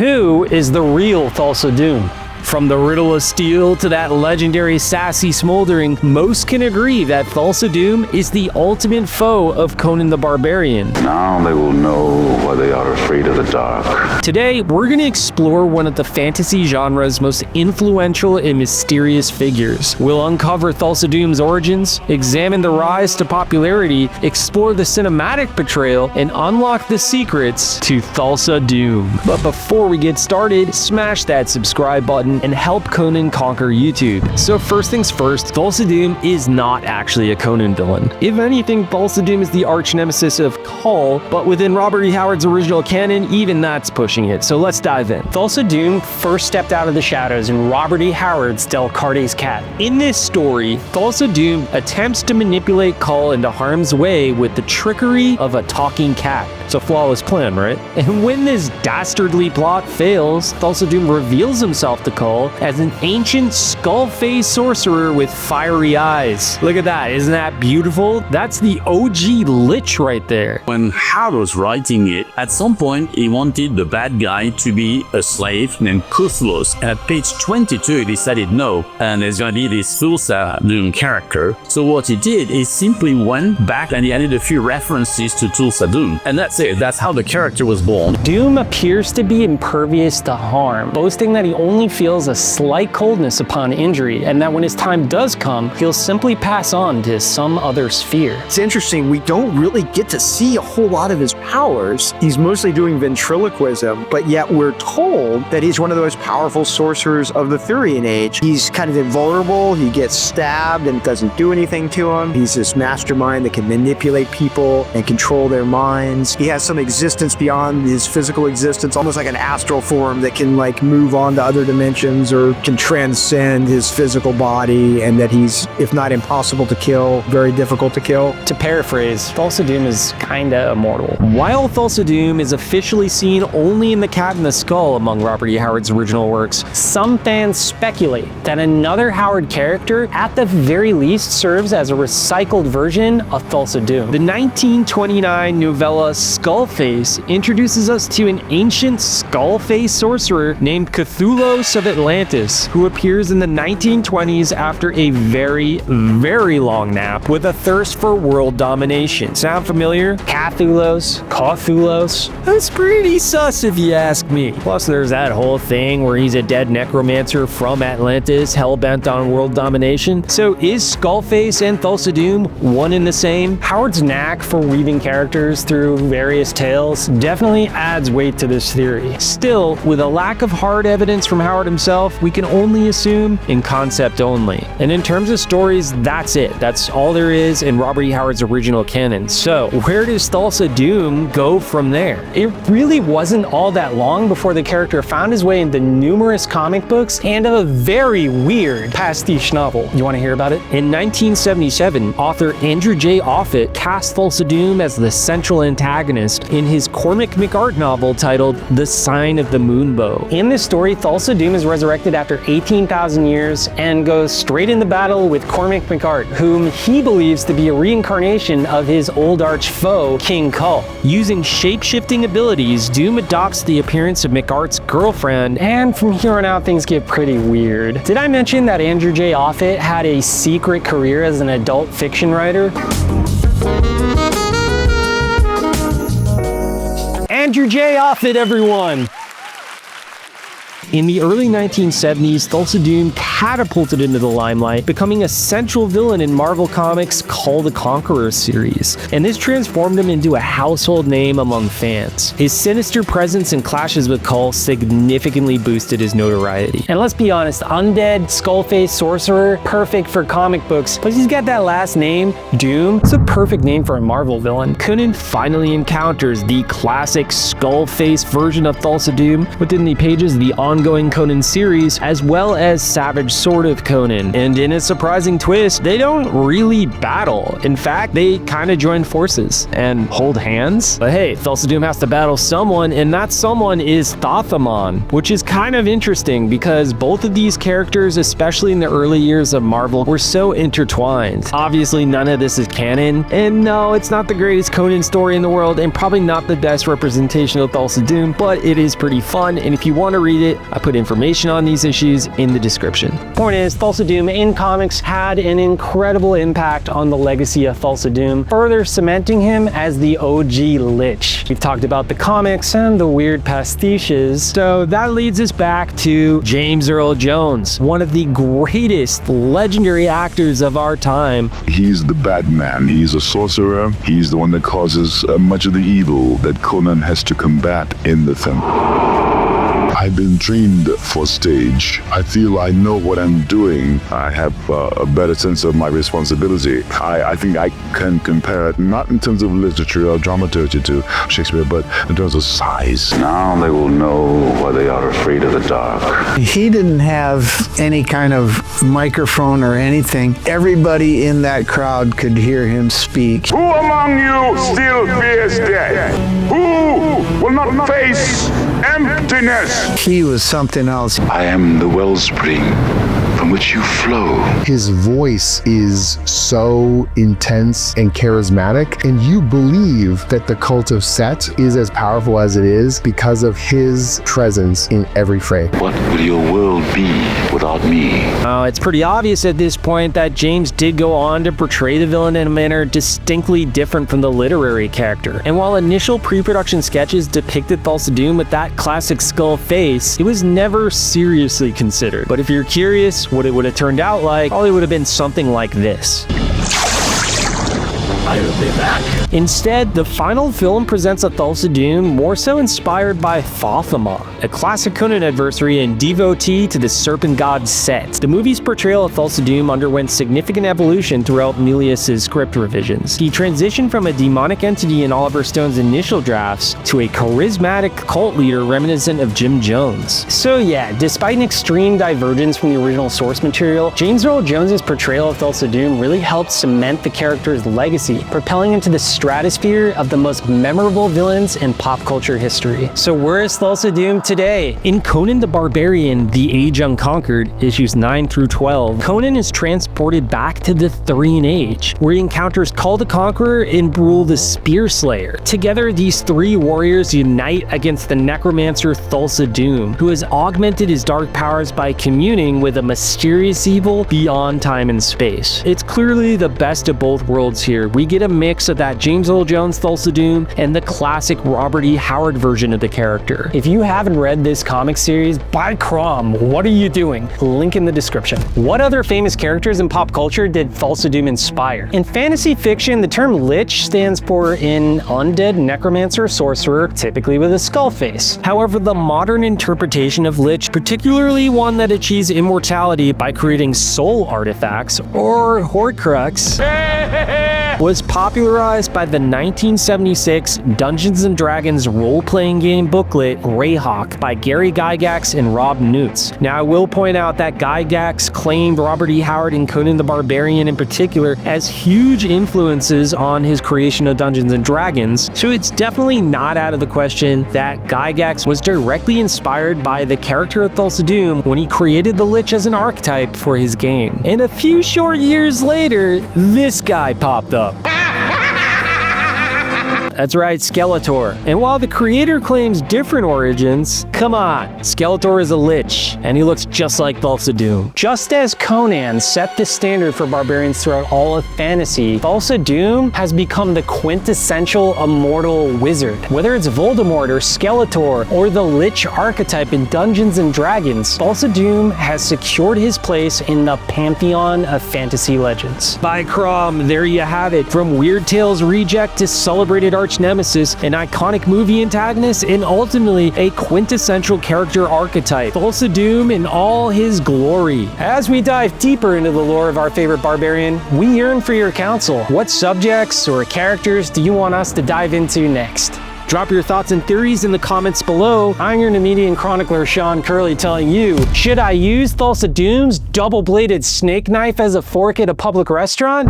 Who is the real Thulsa Doom? From the riddle of steel to that legendary sassy smoldering, most can agree that Thulsa Doom is the ultimate foe of Conan the Barbarian. Now they will know why they are afraid of the dark. Today, we're going to explore one of the fantasy genre's most influential and mysterious figures. We'll uncover Thulsa Doom's origins, examine the rise to popularity, explore the cinematic portrayal, and unlock the secrets to Thulsa Doom. But before we get started, smash that subscribe button and help Conan conquer YouTube. So first things first, Thulsa Doom is not actually a Conan villain. If anything, Thulsa Doom is the arch nemesis of Kull, but within Robert E. Howard's original canon, even that's pushing it. So let's dive in. Thulsa Doom first stepped out of the shadows in Robert E. Howard's Del Carte's Cat. In this story, Thulsa Doom attempts to manipulate Kull into harm's way with the trickery of a talking cat. It's a flawless plan, right? And when this dastardly plot fails, Thulsa Doom reveals himself to Kull as an ancient skull-faced sorcerer with fiery eyes. Look at that, isn't that beautiful? That's the OG Lich right there. When Howard was writing it, at some point he wanted the bad guy to be a slave named Cthulhu. And at page 22 he decided no, and there's gonna be this Thulsa Doom character. So what he did is simply went back and he added a few references to Thulsa Doom. And that's it, that's how the character was born. Doom appears to be impervious to harm, boasting that he only feels a slight coldness upon injury, and that when his time does come, he'll simply pass on to some other sphere. It's interesting, we don't really get to see a whole lot of his powers. He's mostly doing ventriloquism, but yet we're told that he's one of the most powerful sorcerers of the Thurian Age. He's kind of invulnerable, he gets stabbed and it doesn't do anything to him. He's this mastermind that can manipulate people and control their minds. He has some existence beyond his physical existence, almost like an astral form that can like move on to other dimensions or can transcend his physical body, and that he's, if not impossible to kill, very difficult to kill. To paraphrase, Thulsa Doom is kinda immortal. While Thulsa Doom is officially seen only in The Cat in the Skull among Robert E. Howard's original works, some fans speculate that another Howard character at the very least serves as a recycled version of Thulsa Doom. The 1929 novella Skullface introduces us to an ancient skull-faced sorcerer named Cthulhu of Atlantis, who appears in the 1920s after a very, very long nap with a thirst for world domination. Sound familiar? Cthulhu's? That's pretty sus if you ask me. Plus there's that whole thing where he's a dead necromancer from Atlantis, hell-bent on world domination. So is Skullface and Thulsa Doom one and the same? Howard's knack for weaving characters through various tales definitely adds weight to this theory. Still, with a lack of hard evidence from Howard himself, we can only assume in concept only. And in terms of stories, that's it. That's all there is in Robert E. Howard's original canon. So where does Thulsa Doom go from there? It really wasn't all that long before the character found his way into numerous comic books and a very weird pastiche novel. You want to hear about it? In 1977, author Andrew J. Offutt cast Thulsa Doom as the central antagonist in his Cormac McArt novel titled The Sign of the Moonbow. In this story, Thulsa Doom is resurrected after 18,000 years and goes straight into battle with Cormac McArt, whom he believes to be a reincarnation of his old arch foe, King Kull. Using shape-shifting abilities, Doom adopts the appearance of McArt's girlfriend, and from here on out things get pretty weird. Did I mention that Andrew J. Offutt had a secret career as an adult fiction writer? Andrew J. Offutt, everyone! In the early 1970s, Thulsa Doom catapulted into the limelight, becoming a central villain in Marvel Comics' Kull the Conqueror series, and this transformed him into a household name among fans. His sinister presence and clashes with Kull significantly boosted his notoriety. And let's be honest, undead, skull-faced sorcerer, perfect for comic books, but he's got that last name, Doom. It's a perfect name for a Marvel villain. Conan finally encounters the classic skull-faced version of Thulsa Doom within the pages of the Unconquered ongoing Conan series, as well as Savage Sword of Conan. And in a surprising twist, they don't really battle. In fact, they kind of join forces and hold hands. But hey, Thulsa Doom has to battle someone, and that someone is Thothamon, which is kind of interesting because both of these characters, especially in the early years of Marvel, were so intertwined. Obviously, none of this is canon, and no, it's not the greatest Conan story in the world, and probably not the best representation of Thulsa Doom, but it is pretty fun, and if you want to read it, I put information on these issues in the description. Point is, Thulsa Doom in comics had an incredible impact on the legacy of Thulsa Doom, further cementing him as the OG Lich. We've talked about the comics and the weird pastiches, so that leads us back to James Earl Jones, one of the greatest legendary actors of our time. He's the bad man. He's a sorcerer. He's the one that causes much of the evil that Conan has to combat in the film. I've been trained for stage. I feel I know what I'm doing. I have a better sense of my responsibility. I think I can compare it, not in terms of literature or dramaturgy to Shakespeare, but in terms of size. Now they will know why they are afraid of the dark. He didn't have any kind of microphone or anything. Everybody in that crowd could hear him speak. Who among you still fears death? Who will not face emptiness? He was something else. I am the wellspring from which you flow. His voice is so intense and charismatic, and you believe that the cult of Set is as powerful as it is because of his presence in every frame. What would your world be without me? It's pretty obvious at this point that James did go on to portray the villain in a manner distinctly different from the literary character. And while initial pre-production sketches depicted Thulsa Doom with that classic skull face, it was never seriously considered. But if you're curious what it would have turned out like, probably would have been something like this. I will be back. Instead, the final film presents a Thulsa Doom more so inspired by Thothamon, a classic Conan adversary and devotee to the serpent god Set. The movie's portrayal of Thulsa Doom underwent significant evolution throughout Milius's script revisions. He transitioned from a demonic entity in Oliver Stone's initial drafts to a charismatic cult leader reminiscent of Jim Jones. So yeah, despite an extreme divergence from the original source material, James Earl Jones' portrayal of Thulsa Doom really helped cement the character's legacy, propelling him to the stratosphere of the most memorable villains in pop culture history. So where is Thulsa Doom today? In Conan the Barbarian, The Age Unconquered, issues 9 through 12, Conan is transported back to the Thurian Age, where he encounters Kull the Conqueror and Brule the Spear Slayer. Together, these three warriors unite against the necromancer Thulsa Doom, who has augmented his dark powers by communing with a mysterious evil beyond time and space. It's clearly the best of both worlds here. We get a mix of that James Earl Jones Thulsa Doom and the classic Robert E. Howard version of the character. If you haven't read this comic series, by Crom, what are you doing? Link in the description. What other famous characters in pop culture did Thulsa Doom inspire? In fantasy fiction, the term Lich stands for an undead necromancer sorcerer, typically with a skull face. However, the modern interpretation of Lich, particularly one that achieves immortality by creating soul artifacts, or Horcrux, was popularized by the 1976 Dungeons & Dragons role-playing game booklet Greyhawk by Gary Gygax and Rob Newts. Now, I will point out that Gygax claimed Robert E. Howard and Conan the Barbarian in particular as huge influences on his creation of Dungeons & Dragons, so it's definitely not out of the question that Gygax was directly inspired by the character of Thulsa Doom when he created the Lich as an archetype for his game. And a few short years later, this guy popped up. That's right, Skeletor. And while the creator claims different origins, come on, Skeletor is a lich, and he looks just like Thulsa Doom. Just as Conan set the standard for barbarians throughout all of fantasy, Thulsa Doom has become the quintessential immortal wizard. Whether it's Voldemort or Skeletor or the lich archetype in Dungeons & Dragons, Thulsa Doom has secured his place in the pantheon of fantasy legends. By Crom, there you have it. From Weird Tales reject to celebrated arch nemesis, an iconic movie antagonist, and ultimately a quintessential character archetype, Thulsa Doom in all his glory. As we dive deeper into the lore of our favorite barbarian, we yearn for your counsel. What subjects or characters do you want us to dive into next? Drop your thoughts and theories in the comments below. I'm your Nemedian chronicler Sean Curley telling you, should I use Thulsa Doom's double-bladed snake knife as a fork at a public restaurant?